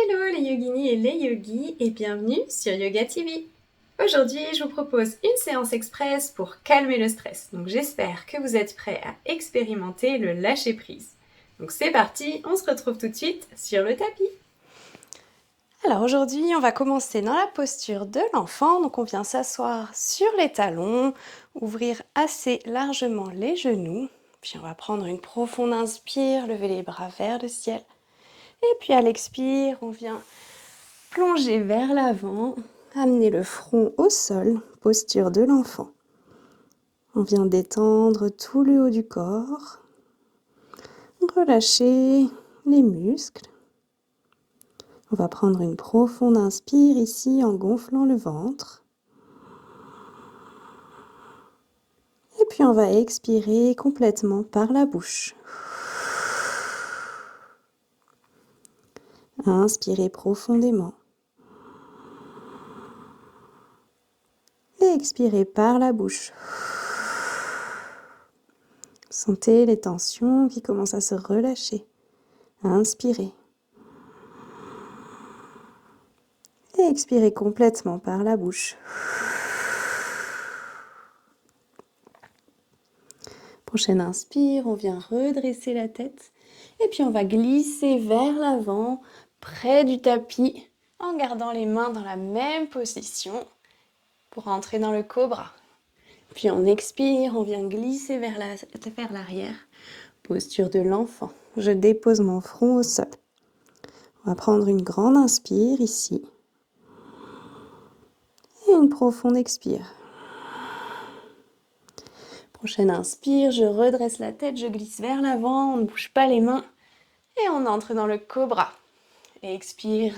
Hello les yoginis et les yogis et bienvenue sur Yoga TV. Aujourd'hui, je vous propose une séance express pour calmer le stress. Donc j'espère que vous êtes prêts à expérimenter le lâcher prise. Donc c'est parti, on se retrouve tout de suite sur le tapis. Alors aujourd'hui, on va commencer dans la posture de l'enfant. Donc on vient s'asseoir sur les talons, ouvrir assez largement les genoux. Puis on va prendre une profonde inspire, lever les bras vers le ciel. Et puis à l'expire, on vient plonger vers l'avant, amener le front au sol, posture de l'enfant. On vient détendre tout le haut du corps, relâcher les muscles. On va prendre une profonde inspire ici en gonflant le ventre. Et puis on va expirer complètement par la bouche. Inspirez profondément. Et expirez par la bouche. Sentez les tensions qui commencent à se relâcher. Inspirez. Et expirez complètement par la bouche. Prochaine inspire, on vient redresser la tête. Et puis on va glisser vers l'avant, près du tapis, en gardant les mains dans la même position pour entrer dans le cobra. Puis on expire, on vient glisser vers l'arrière. Posture de l'enfant. Je dépose mon front au sol. On va prendre une grande inspire ici. Et une profonde expire. Prochaine inspire, je redresse la tête, je glisse vers l'avant, on ne bouge pas les mains. Et on entre dans le cobra. Expire,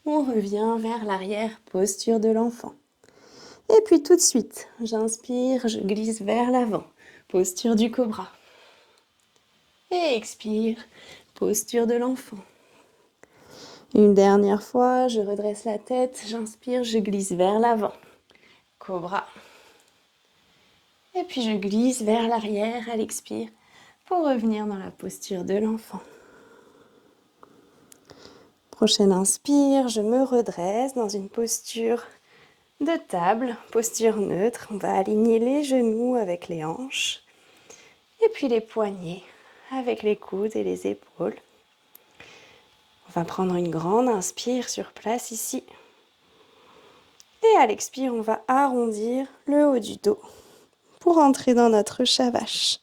on revient vers l'arrière, posture de l'enfant. Et puis tout de suite, j'inspire, je glisse vers l'avant, posture du cobra. Et expire, posture de l'enfant. Une dernière fois, je redresse la tête, j'inspire, je glisse vers l'avant, cobra. Et puis je glisse vers l'arrière à l'expire pour revenir dans la posture de l'enfant. Prochaine inspire, je me redresse dans une posture de table, posture neutre. On va aligner les genoux avec les hanches et puis les poignets avec les coudes et les épaules. On va prendre une grande inspire sur place ici. Et à l'expire, on va arrondir le haut du dos pour entrer dans notre Shavash.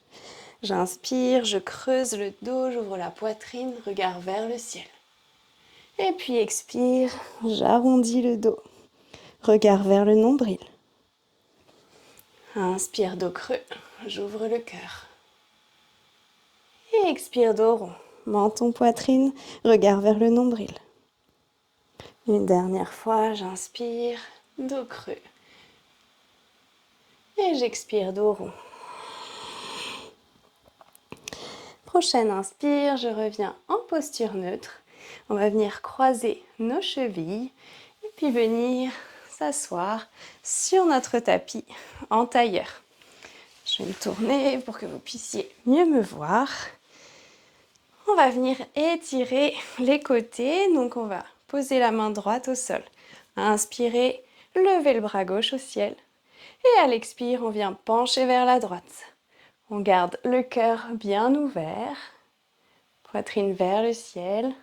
J'inspire, je creuse le dos, j'ouvre la poitrine, regard vers le ciel. Et puis expire, j'arrondis le dos, regard vers le nombril. Inspire, dos creux, j'ouvre le cœur. Et expire, dos rond, menton, poitrine, regard vers le nombril. Une dernière fois, j'inspire, dos creux. Et j'expire, dos rond. Prochaine inspire, je reviens en posture neutre. On va venir croiser nos chevilles et puis venir s'asseoir sur notre tapis en tailleur. Je vais me tourner pour que vous puissiez mieux me voir. On va venir étirer les côtés, donc on va poser la main droite au sol. Inspirez, levez le bras gauche au ciel. Et à l'expire, on vient pencher vers la droite. On garde le cœur bien ouvert, poitrine vers le ciel.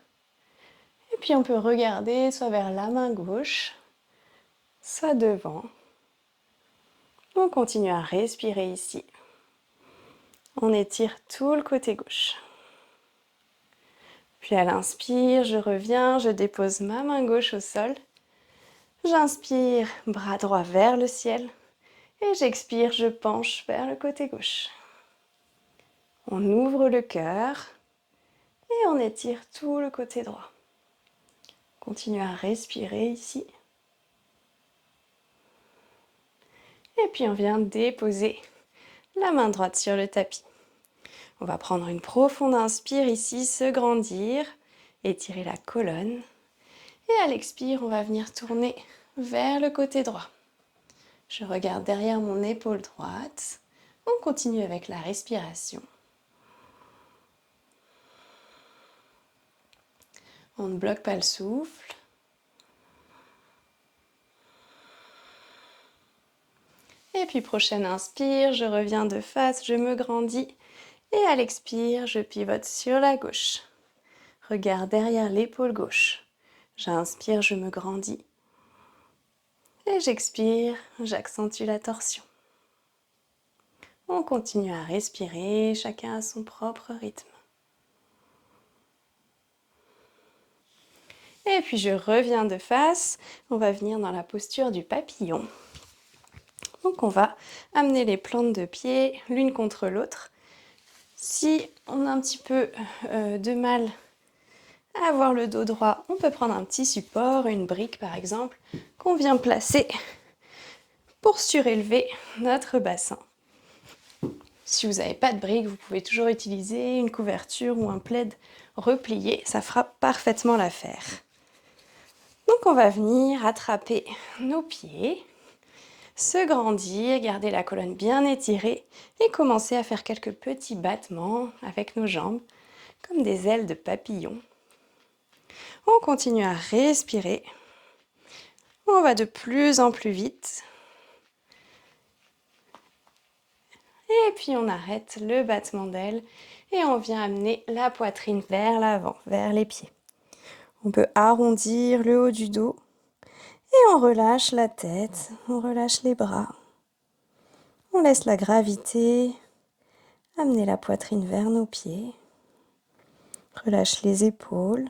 Et puis on peut regarder soit vers la main gauche, soit devant. On continue à respirer ici. On étire tout le côté gauche. Puis à l'inspire, je reviens, je dépose ma main gauche au sol. J'inspire, bras droit vers le ciel. Et j'expire, je penche vers le côté gauche. On ouvre le cœur et on étire tout le côté droit. Continue à respirer ici. Et puis on vient déposer la main droite sur le tapis. On va prendre une profonde inspire ici, se grandir, étirer la colonne. Et à l'expire, on va venir tourner vers le côté droit. Je regarde derrière mon épaule droite. On continue avec la respiration. On ne bloque pas le souffle. Et puis prochaine inspire, je reviens de face, je me grandis. Et à l'expire, je pivote sur la gauche. Regard derrière l'épaule gauche. J'inspire, je me grandis. Et j'expire, j'accentue la torsion. On continue à respirer, chacun à son propre rythme. Et puis je reviens de face, on va venir dans la posture du papillon. Donc on va amener les plantes de pied l'une contre l'autre. Si on a un petit peu de mal à avoir le dos droit, on peut prendre un petit support, une brique par exemple, qu'on vient placer pour surélever notre bassin. Si vous n'avez pas de brique, vous pouvez toujours utiliser une couverture ou un plaid replié, ça fera parfaitement l'affaire. Donc on va venir attraper nos pieds, se grandir, garder la colonne bien étirée et commencer à faire quelques petits battements avec nos jambes, comme des ailes de papillon. On continue à respirer. On va de plus en plus vite. Et puis on arrête le battement d'ailes et on vient amener la poitrine vers l'avant, vers les pieds. On peut arrondir le haut du dos et on relâche la tête, on relâche les bras. On laisse la gravité amener la poitrine vers nos pieds. Relâche les épaules.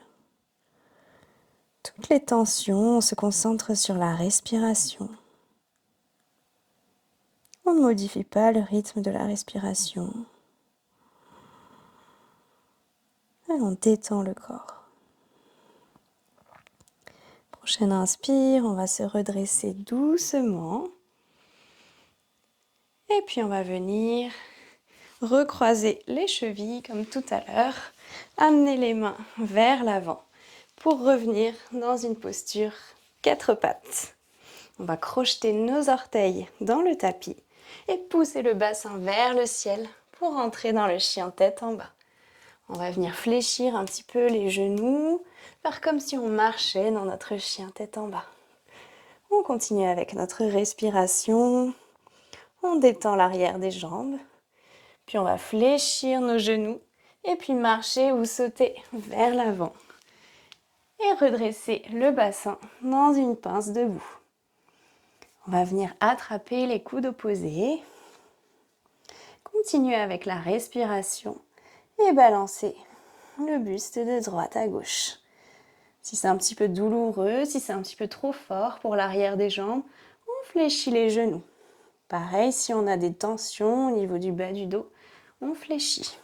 Toutes les tensions, on se concentre sur la respiration. On ne modifie pas le rythme de la respiration. Et on détend le corps. Prochaine inspire, on va se redresser doucement. Et puis on va venir recroiser les chevilles comme tout à l'heure. Amener les mains vers l'avant pour revenir dans une posture 4 pattes. On va crocheter nos orteils dans le tapis et pousser le bassin vers le ciel pour entrer dans le chien tête en bas. On va venir fléchir un petit peu les genoux, faire comme si on marchait dans notre chien tête en bas. On continue avec notre respiration. On détend l'arrière des jambes. Puis on va fléchir nos genoux et puis marcher ou sauter vers l'avant. Et redresser le bassin dans une pince debout. On va venir attraper les coudes opposés. Continuer avec la respiration et balancer le buste de droite à gauche. Si c'est un petit peu douloureux, si c'est un petit peu trop fort pour l'arrière des jambes, on fléchit les genoux. Pareil, si on a des tensions au niveau du bas du dos, on fléchit.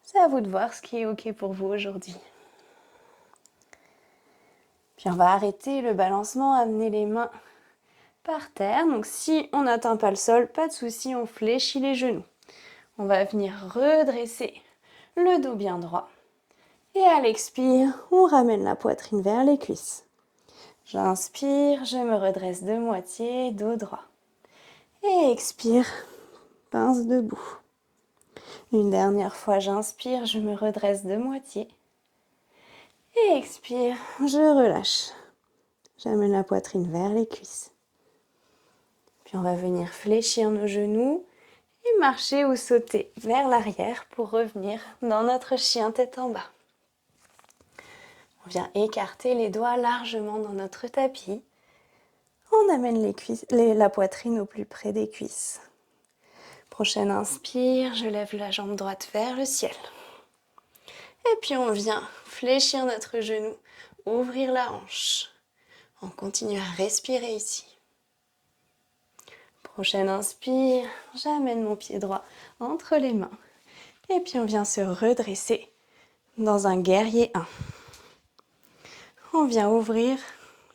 C'est à vous de voir ce qui est OK pour vous aujourd'hui. Puis on va arrêter le balancement, amener les mains par terre. Donc si on n'atteint pas le sol, pas de souci, on fléchit les genoux. On va venir redresser le dos bien droit. Et à l'expire, on ramène la poitrine vers les cuisses. J'inspire, je me redresse de moitié, dos droit. Et expire, pince debout. Une dernière fois, j'inspire, je me redresse de moitié. Et expire, je relâche. J'amène la poitrine vers les cuisses. Puis on va venir fléchir nos genoux et marcher ou sauter vers l'arrière pour revenir dans notre chien tête en bas. On vient écarter les doigts largement dans notre tapis. On amène la poitrine au plus près des cuisses. Prochaine inspire, je lève la jambe droite vers le ciel. Et puis on vient fléchir notre genou, ouvrir la hanche. On continue à respirer ici. Prochaine inspire, j'amène mon pied droit entre les mains. Et puis on vient se redresser dans un guerrier 1. On vient ouvrir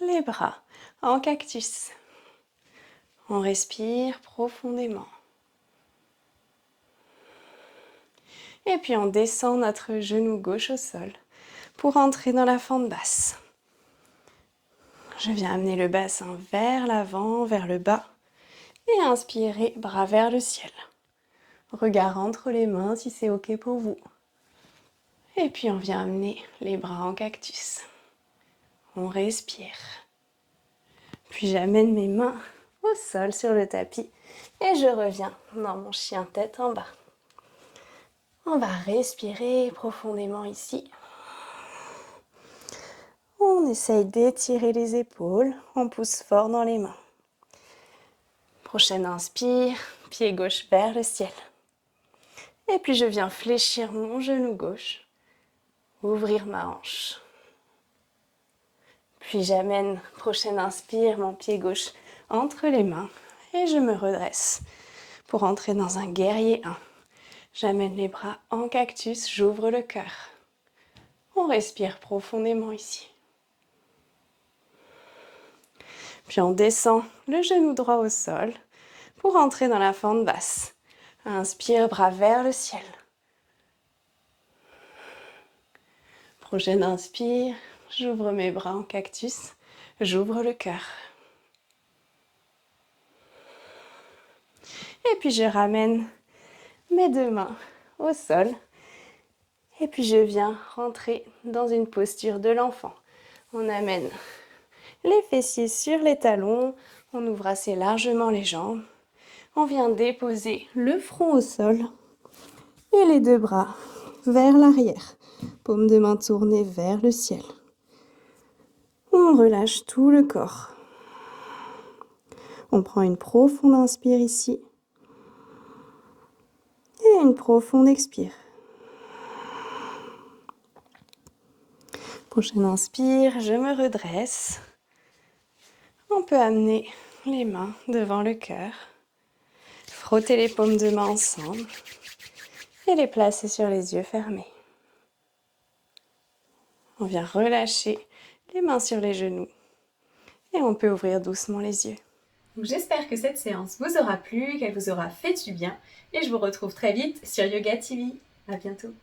les bras en cactus. On respire profondément. Et puis on descend notre genou gauche au sol pour entrer dans la fente basse. Je viens amener le bassin vers l'avant, vers le bas. Et inspirer, bras vers le ciel. Regard entre les mains si c'est OK pour vous. Et puis on vient amener les bras en cactus. On respire. Puis j'amène mes mains au sol sur le tapis et je reviens dans mon chien tête en bas. On va respirer profondément ici. On essaye d'étirer les épaules, on pousse fort dans les mains. Prochaine inspire, pied gauche vers le ciel. Et puis je viens fléchir mon genou gauche, ouvrir ma hanche. Puis j'amène, prochaine inspire, mon pied gauche entre les mains et je me redresse pour entrer dans un guerrier 1. J'amène les bras en cactus, j'ouvre le cœur. On respire profondément ici. Puis on descend le genou droit au sol pour entrer dans la fente basse. Inspire, bras vers le ciel. Prochaine inspire, j'ouvre mes bras en cactus, j'ouvre le cœur. Et puis je ramène mes deux mains au sol. Et puis je viens rentrer dans une posture de l'enfant. On amène les fessiers sur les talons, on ouvre assez largement les jambes. On vient déposer le front au sol et les deux bras vers l'arrière. Paume de main tournée vers le ciel. On relâche tout le corps. On prend une profonde inspire ici et une profonde expire. Prochaine inspire, je me redresse. On peut amener les mains devant le cœur, frotter les paumes de main ensemble et les placer sur les yeux fermés. On vient relâcher les mains sur les genoux et on peut ouvrir doucement les yeux. J'espère que cette séance vous aura plu, qu'elle vous aura fait du bien et je vous retrouve très vite sur Yoga TV. À bientôt.